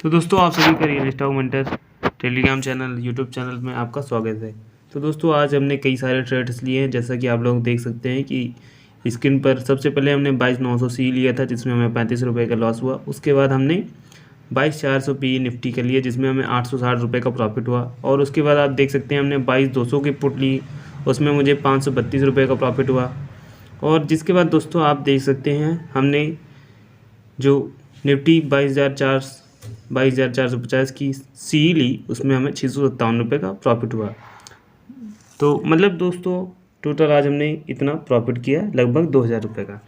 तो दोस्तों आप सभी का real stock mentor Telegram channel YouTube channel में आपका स्वागत है। तो दोस्तों आज हमने कई सारे ट्रेड्स लिए हैं, जैसा कि आप लोग देख सकते हैं कि स्क्रीन पर सबसे पहले हमने 22,900 सी लिया था जिसमें हमें 35 रुपये का लॉस हुआ। उसके बाद हमने 22,400 पी निफ्टी का लिया जिसमें हमें 860 रुपये का प्रॉफिट हुआ। और उसके बाद आप देख सकते हैं हमने 22,200 की पुट ली, उसमें मुझे 532 रुपये का प्रॉफिट हुआ। और जिसके बाद दोस्तों आप देख सकते हैं हमने जो निफ्टी 22,450 की सी ली, उसमें हमें 657 रुपये का प्रॉफिट हुआ। तो मतलब दोस्तों टोटल आज हमने इतना प्रॉफिट किया, लगभग 2,000 रुपये का।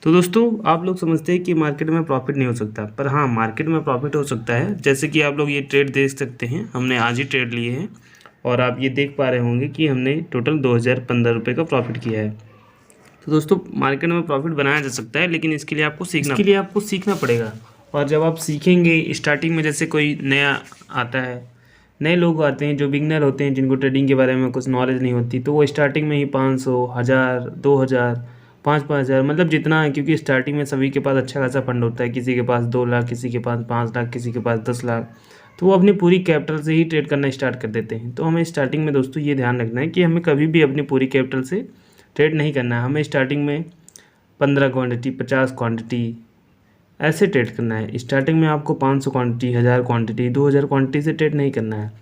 तो दोस्तों आप लोग समझते हैं कि मार्केट में प्रॉफिट नहीं हो सकता, पर हाँ मार्केट में प्रॉफिट हो सकता है। जैसे कि आप लोग ये ट्रेड देख सकते हैं, हमने आज ही ट्रेड लिए हैं और आप ये देख पा रहे होंगे कि हमने टोटल 2,015 रुपये का प्रॉफिट किया है। तो दोस्तों मार्केट में प्रॉफिट बनाया जा सकता है, लेकिन इसके लिए आपको सीखना पड़ेगा। और जब आप सीखेंगे स्टार्टिंग में, जैसे कोई नया आता है, नए लोग आते हैं जो बिगनर होते हैं, जिनको ट्रेडिंग के बारे में कुछ नॉलेज नहीं होती, तो वो स्टार्टिंग में ही 500, 1000, 2000, 5,000 मतलब जितना है, क्योंकि स्टार्टिंग में सभी के पास अच्छा खासा फंड होता है। किसी के पास 2 लाख, किसी के पास 5 लाख, किसी के पास 10 लाख, तो वो अपनी पूरी कैपिटल से ही ट्रेड करना स्टार्ट कर देते हैं। तो हमें स्टार्टिंग में दोस्तों ये ध्यान रखना है कि हमें कभी भी अपनी पूरी कैपिटल से ट्रेड नहीं करना है। हमें स्टार्टिंग में 15 क्वांटिटी, 50 क्वांटिटी ऐसे ट्रेड करना है। स्टार्टिंग में आपको 500 क्वांटिटी, 1000 क्वांटिटी, 2000 क्वांटिटी से ट्रेड नहीं करना है।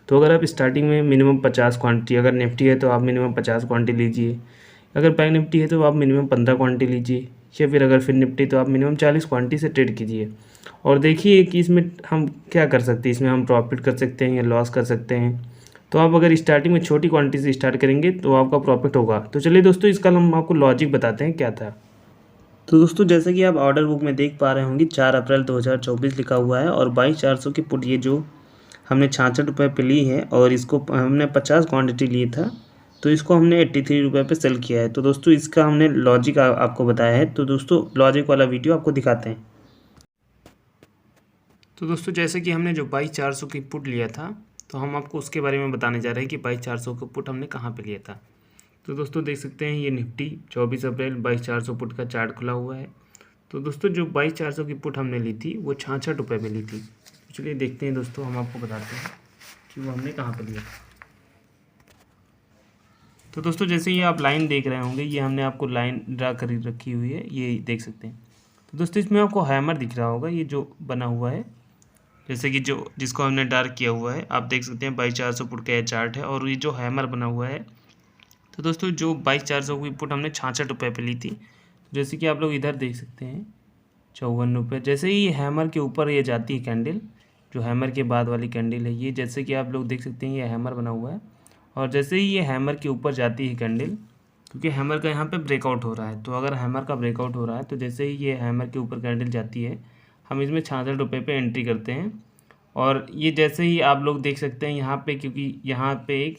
तो अगर आप स्टार्टिंग में मिनिमम 50 क्वांटिटी, अगर निफ्टी है तो आप मिनिमम 50 क्वांटिटी लीजिए, अगर बैंक निफ्टी है तो आप मिनिमम 15 क्वांटिटी लीजिए, या फिर अगर फिर निफ्टी तो आप मिनिमम 40 क्वांटिटी से ट्रेड कीजिए। और देखिए कि इसमें हम क्या कर सकते हैं, इसमें हम प्रॉफिट कर सकते हैं या लॉस कर सकते हैं। तो आप अगर स्टार्टिंग में छोटी क्वांटिटी से स्टार्ट करेंगे तो आपका प्रॉफिट होगा। तो चलिए दोस्तों इसका हम आपको लॉजिक बताते हैं क्या था। तो दोस्तों जैसे कि आप ऑर्डर बुक में देख पा रहे होंगे 4 अप्रैल 2024 लिखा हुआ है और 22,400 की पुट ये जो हमने 66 रुपये पे ली है और इसको हमने 50 क्वांटिटी लिए था, तो इसको हमने 83 रुपये पे सेल किया है। तो दोस्तों इसका हमने लॉजिक आपको बताया है। तो दोस्तों लॉजिक वाला वीडियो आपको दिखाते हैं। तो दोस्तों जैसे कि हमने जो 22,400 की पुट लिया था, तो हम आपको उसके बारे में बताने जा रहे हैं कि 22,400 का पुट हमने कहाँ पे लिया था। तो दोस्तों देख सकते हैं ये निफ्टी 24 अप्रैल 22,400 पुट का चार्ट खुला हुआ है। तो दोस्तों जो 22,400 की पुट हमने ली थी वो 66 रुपये में ली थी। तो चलिए देखते हैं दोस्तों, हम आपको बताते हैं कि वो हमने कहाँ पर लिया। तो दोस्तों जैसे ये आप लाइन देख रहे होंगे, ये हमने आपको लाइन ड्रा कर रखी हुई है, ये देख सकते हैं। तो दोस्तों इसमें आपको हैमर दिख रहा होगा, ये जो बना हुआ है, जैसे कि जो जिसको हमने डार्क किया हुआ है, आप देख सकते हैं 22,400 पुट का ये चार्ट है और ये जो हैमर बना हुआ है। तो दोस्तों जो 22,400 की पुट हमने 66 रुपये पे ली थी, जैसे कि आप लोग इधर देख सकते हैं 54 रुपये। जैसे ही हैमर के ऊपर ये जाती है कैंडल, जो हैमर के बाद वाली कैंडल है ये, जैसे कि आप लोग देख सकते हैं ये हैमर बना हुआ है, और जैसे ही ये हैमर के ऊपर जाती है कैंडल, क्योंकि हैमर का यहाँ पे ब्रेकआउट हो रहा है, तो अगर हैमर का ब्रेकआउट हो रहा है तो जैसे ही ये हैमर के ऊपर कैंडल जाती है, हम इसमें 66 रुपये पे एंट्री करते हैं। और ये जैसे ही आप लोग देख सकते हैं यहाँ पे, क्योंकि यहाँ पे एक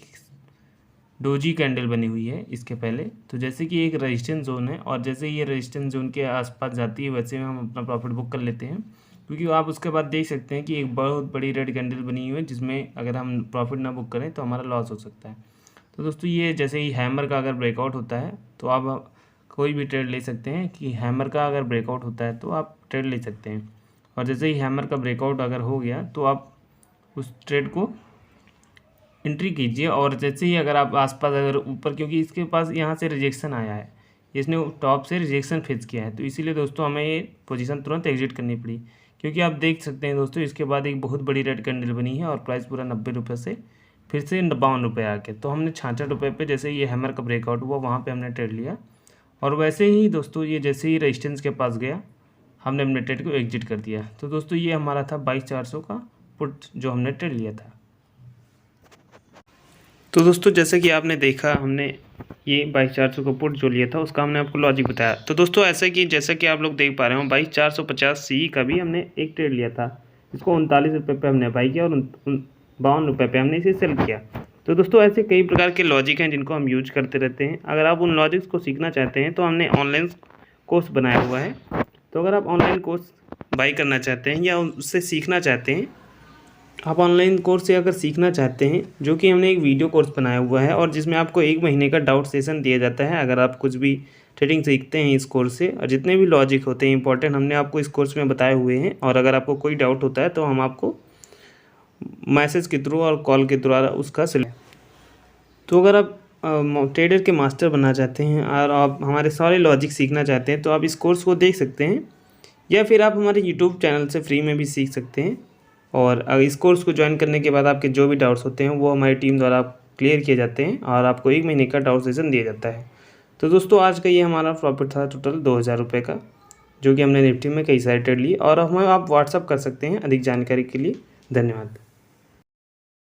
डोजी कैंडल बनी हुई है इसके पहले, तो जैसे कि एक रेजिस्टेंस जोन है और जैसे ये रेजिस्टेंस जोन के आसपास जाती है, वैसे में हम अपना प्रॉफिट बुक कर लेते हैं। क्योंकि आप उसके बाद देख सकते हैं कि एक बहुत बड़ी रेड कैंडल बनी हुई है, जिसमें अगर हम प्रॉफिट ना बुक करें तो हमारा लॉस हो सकता है। तो दोस्तों ये जैसे ही हैमर का अगर ब्रेकआउट होता है तो आप कोई भी ट्रेड ले सकते हैं, कि हैमर का अगर ब्रेकआउट होता है तो आप ट्रेड ले सकते हैं। और जैसे ही हैमर का ब्रेकआउट अगर हो गया तो आप उस ट्रेड को एंट्री कीजिए। और जैसे ही अगर आप आसपास अगर ऊपर, क्योंकि इसके पास यहाँ से रिजेक्शन आया है, इसने टॉप से रिजेक्शन फेस किया है, तो इसीलिए दोस्तों हमें ये पोजीशन तुरंत एग्जिट करनी पड़ी। क्योंकि आप देख सकते हैं दोस्तों इसके बाद एक बहुत बड़ी रेड कैंडल बनी है और प्राइस पूरा 90 रुपये से फिर से 52 रुपये आ गया। तो हमने 66 रुपये पे जैसे ये हैमर का ब्रेकआउट हुआ वहाँ पे हमने ट्रेड लिया, और वैसे ही दोस्तों ये जैसे ही रेजिस्टेंस के पास गया हमने अपने ट्रेड को एग्जिट कर दिया। तो दोस्तों ये हमारा था 22,400 का पुट जो हमने ट्रेड लिया था। तो दोस्तों जैसे कि आपने देखा, हमने ये 22,400 का पुट जो लिया था उसका हमने आपको लॉजिक बताया। तो दोस्तों ऐसे कि जैसा कि आप लोग देख पा रहे हो 22,450 सी का भी हमने एक ट्रेड लिया था, इसको 39 रुपये पे हमने बाई किया और 52 रुपये पे हमने इसे सेल किया। तो दोस्तों ऐसे कई प्रकार के लॉजिक हैं जिनको हम यूज करते रहते हैं। अगर आप उन लॉजिक्स को सीखना चाहते हैं तो हमने ऑनलाइन कोर्स बनाया हुआ है। तो अगर आप ऑनलाइन कोर्स बाई करना चाहते हैं या उससे सीखना चाहते हैं, आप ऑनलाइन कोर्स से अगर सीखना चाहते हैं, जो कि हमने एक वीडियो कोर्स बनाया हुआ है और जिसमें आपको 1 महीने का डाउट सेशन दिया जाता है। अगर आप कुछ भी ट्रेडिंग सीखते हैं इस कोर्स से, और जितने भी लॉजिक होते हैं इंपॉर्टेंट हमने आपको इस कोर्स में बताए हुए हैं। और अगर आपको कोई डाउट होता है तो हम आपको मैसेज के थ्रू और कॉल के द्वारा उसका तो अगर आप ट्रेडर के मास्टर बनना चाहते हैं और आप हमारे सारे लॉजिक सीखना चाहते हैं तो आप इस कोर्स को देख सकते हैं, या फिर आप हमारे यूट्यूब चैनल से फ्री में भी सीख सकते हैं। और इस कोर्स को ज्वाइन करने के बाद आपके जो भी डाउट्स होते हैं वो हमारी टीम द्वारा क्लियर किए जाते हैं और आपको 1 महीने का डाउट सेशन दिया जाता है। तो दोस्तों आज का ये हमारा प्रॉफिट था टोटल 2000 रुपये का, जो कि हमने निफ्टी में कई सारे ट्रेड लिए। और हमें आप व्हाट्सअप कर सकते हैं अधिक जानकारी के लिए। धन्यवाद।